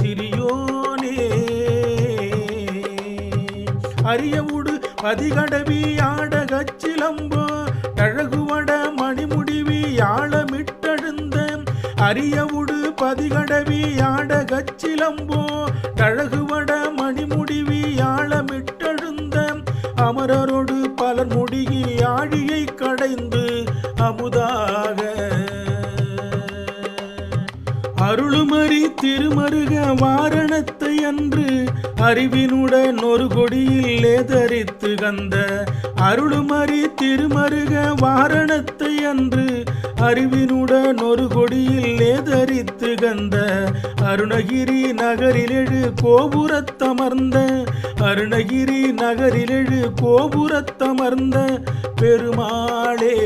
சிறியோனே அரியவுடு பதிகடவி ஆடகச்சிலம்போ அழகுவட மணிமுடிவி யாழமிட்டெழுந்த அரியவுடு பதிகடவி ஆடகச்சிலம்போ அழகுவட மணிமுடிவி யாழமிட்டெழுந்த அமரரோடு பலர் முடிகி ஆழியை கடைந்து அமுதாக அருளுமறி திருமருக வாரணத்தை அன்று அறிவினுடன் ஒரு கொடியிலே தரித்து கந்த அருளுமறி திருமருக வாரணத்தை அன்று அறிவினுடன் ஒரு கொடியிலே தரித்து கந்த அருணகிரி நகரிலெழு கோபுரத்தமர்ந்த அருணகிரி நகரிலெழு கோபுரத்தமர்ந்த பெருமாளே